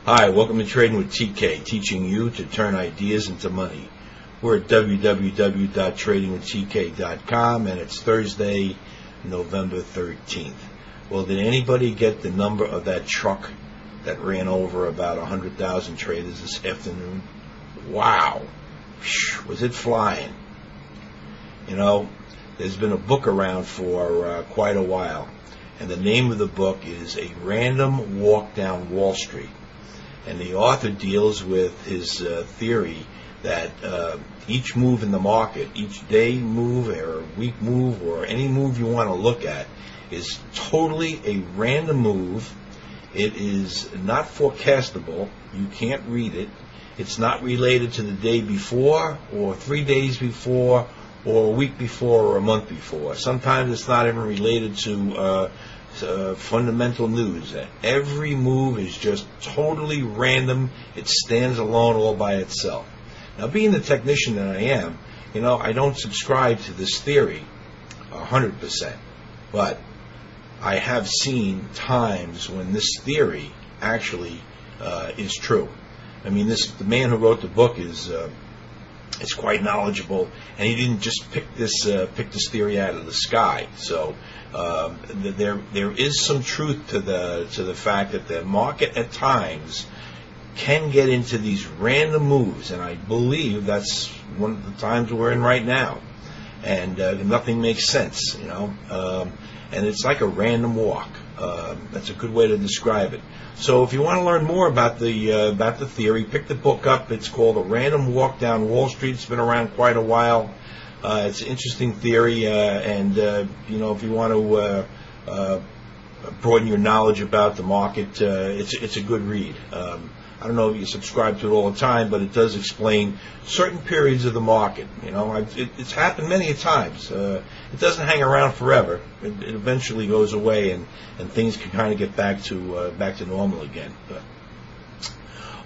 Hi, welcome to Trading with TK, teaching you to turn ideas into money. We're at www.tradingwithtk.com, and it's Thursday, November 13th. Well, did anybody get the number of that truck that ran over about 100,000 traders this afternoon? Wow. Was it flying? You know, there's been a book around for quite a while, and the name of the book is A Random Walk Down Wall Street. And the author deals with his theory that each move in the market, each day move or week move or any move you want to look at, is totally a random move. It is not forecastable. You can't read it. It's not related to the day before or 3 days before or a week before or a month before. Sometimes it's not even related to fundamental news. Every move is just totally random. It stands alone all by itself. Now, being the technician that I am, I don't subscribe to this theory 100%, but I have seen times when this theory actually is true. I mean, the man who wrote the book is quite knowledgeable, and he didn't just pick this theory out of the sky. So there is some truth to the fact that the market at times can get into these random moves, and I believe that's one of the times we're in right now. And nothing makes sense, and it's like a random walk. That's a good way to describe it. So if you want to learn more about the theory, pick the book up. It's called A Random Walk Down Wall Street. It's been around quite a while. It's an interesting theory, and if you want to broaden your knowledge about the market, it's a good read. I don't know if you subscribe to it all the time, but it does explain certain periods of the market. It's happened many times. It doesn't hang around forever. It eventually goes away, and things can kind of get back to normal again. But,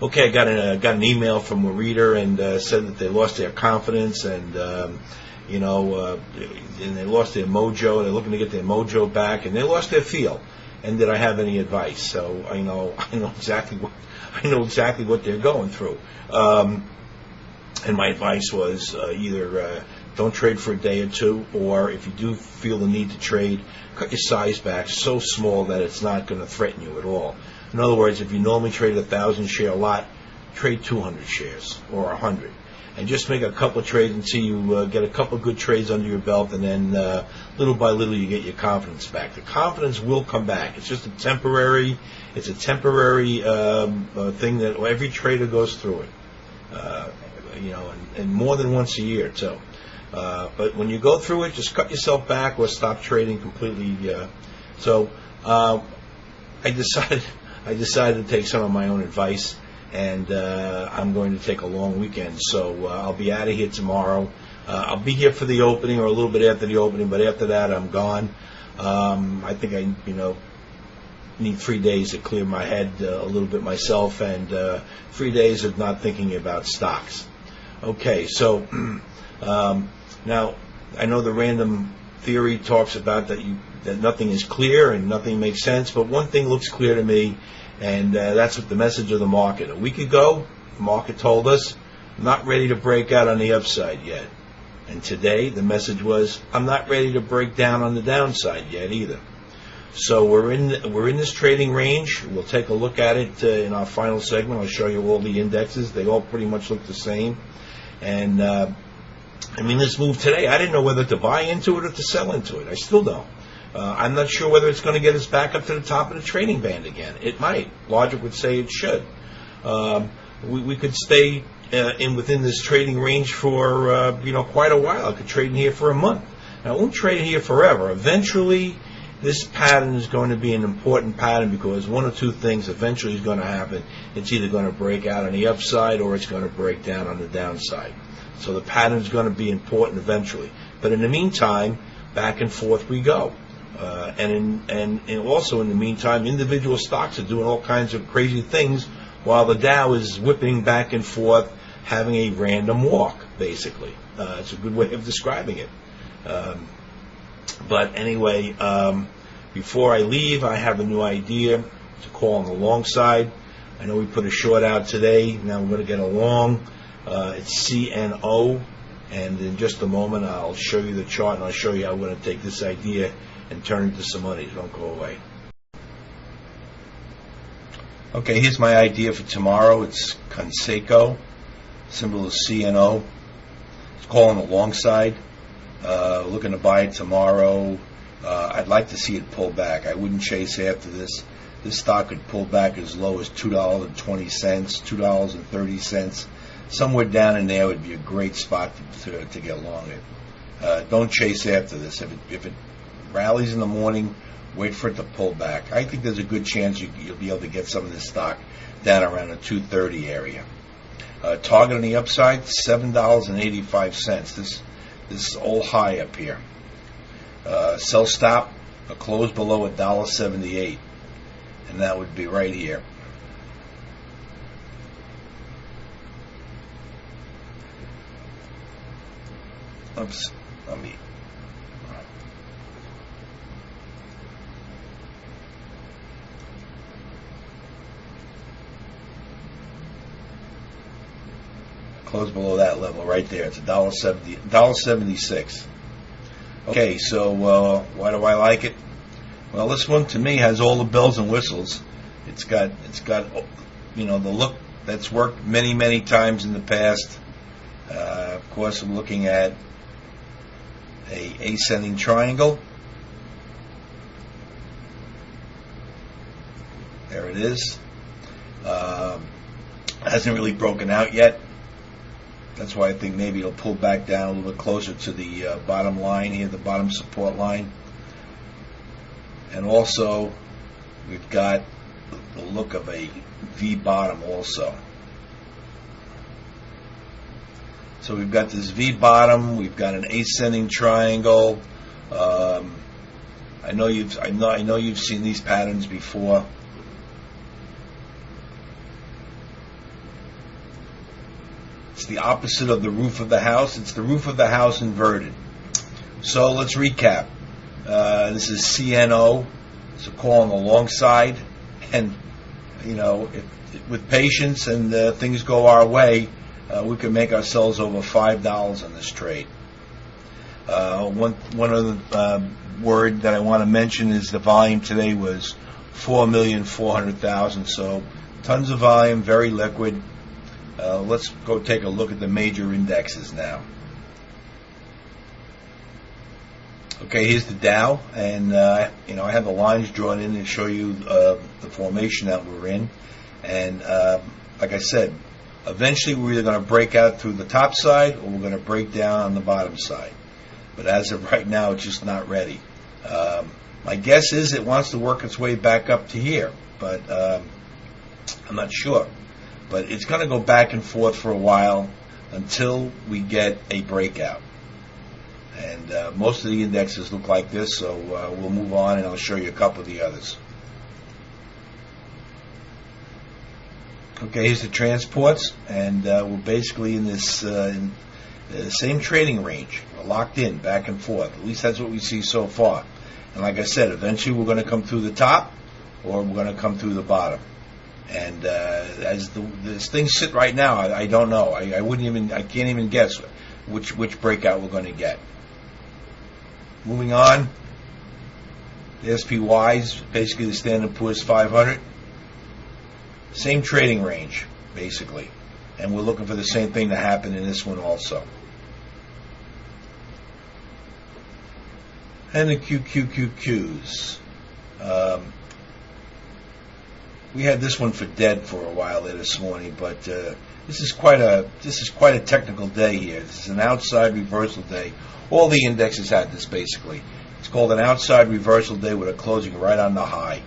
okay, I got an email from a reader and said that they lost their confidence and and they lost their mojo. They're looking to get their mojo back, and they lost their feel. And did I have any advice? So I know exactly what they're going through. And my advice was either don't trade for a day or two, or if you do feel the need to trade, cut your size back so small that it's not going to threaten you at all. In other words, if you normally trade 1,000 share lot, trade 200 shares or 100. And just make a couple of trades until you get a couple of good trades under your belt, and then little by little you get your confidence back. The confidence will come back. It's just a temporary thing that every trader goes through it, and more than once a year too. But when you go through it, just cut yourself back or stop trading completely. So I decided to take some of my own advice. And I'm going to take a long weekend, so I'll be out of here tomorrow. I'll be here for the opening or a little bit after the opening, but after that I'm gone. I think I need 3 days to clear my head a little bit myself, and 3 days of not thinking about stocks. Okay, so now I know the random theory talks about that nothing is clear and nothing makes sense, but one thing looks clear to me. And that's what the message of the market. A week ago, the market told us, I'm not ready to break out on the upside yet. And today, the message was, I'm not ready to break down on the downside yet either. So we're in this trading range. We'll take a look at it in our final segment. I'll show you all the indexes. They all pretty much look the same. And this move today, I didn't know whether to buy into it or to sell into it. I still don't. I'm not sure whether it's going to get us back up to the top of the trading band again. It might. Logic would say it should. We could stay within this trading range for quite a while. I could trade in here for a month. Now, I won't trade here forever. Eventually, this pattern is going to be an important pattern because one or two things eventually is going to happen. It's either going to break out on the upside or it's going to break down on the downside. So the pattern is going to be important eventually. But in the meantime, back and forth we go. And also in the meantime, individual stocks are doing all kinds of crazy things while the Dow is whipping back and forth, having a random walk, basically. It's a good way of describing it. But anyway, before I leave, I have a new idea to call on the long side. I know we put a short out today. Now we're going to get a long. It's CNO, and in just a moment I'll show you the chart and I'll show you how we're going to take this idea and turn it into some money. Don't go away. Okay, here's my idea for tomorrow. It's Conseco, symbol is CNO. It's calling the long side. Looking to buy it tomorrow. I'd like to see it pull back. I wouldn't chase after this. This stock could pull back as low as $2.20, $2.30. Somewhere down in there would be a great spot to get long it. Don't chase after this. If it rallies in the morning, wait for it to pull back. I think there's a good chance you'll be able to get some of this stock down around the 230 area. Target on the upside, $7.85. This old high up here. Sell stop, a close below $1.78, and that would be right here. Oops, let me. Close below that level right there. It's $1.70, $1.76. Okay, so why do I like it? Well, this one to me has all the bells and whistles. It's got the look that's worked many times in the past. Of course, I'm looking at a ascending triangle. There it is. Hasn't really broken out yet. That's why I think maybe it'll pull back down a little bit closer to the bottom line here, the bottom support line. And also, we've got the look of a V bottom also. So we've got this V bottom. We've got an ascending triangle. I know you've seen these patterns before. It's the opposite of the roof of the house. It's the roof of the house inverted. So let's recap. This is CNO. It's a call on the long side, and with patience and things go our way, we can make ourselves over $5 on this trade. One other word that I want to mention is the volume today was 4,400,000. So tons of volume, very liquid. Let's go take a look at the major indexes now. Okay, here's the Dow, and I have the lines drawn in to show you the formation that we're in. And like I said, eventually we're either going to break out through the top side or we're going to break down on the bottom side. But as of right now, it's just not ready. My guess is it wants to work its way back up to here, but I'm not sure. But it's going to go back and forth for a while until we get a breakout. And most of the indexes look like this, so we'll move on and I'll show you a couple of the others. Okay, here's the transports, and we're basically in this in the same trading range. We're locked in, back and forth. At least that's what we see so far. And like I said, eventually we're going to come through the top or we're going to come through the bottom. And as this things sit right now, I don't know. I can't even guess which breakout we're going to get. Moving on, the SPYs, basically the Standard & Poor's 500. Same trading range, basically. And we're looking for the same thing to happen in this one also. And the QQQQs. We had this one for dead for a while there this morning, but this is quite a technical day here. This is an outside reversal day. All the indexes had this basically. It's called an outside reversal day with a closing right on the high.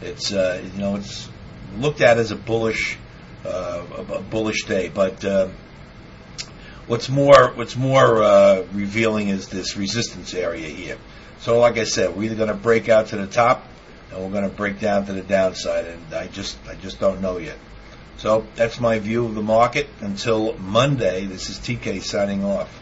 It's it's looked at as a bullish day, but what's more revealing is this resistance area here. So like I said, we're either going to break out to the top and we're going to break down to the downside, and I just don't know yet. So that's my view of the market. Until Monday, this is TK signing off.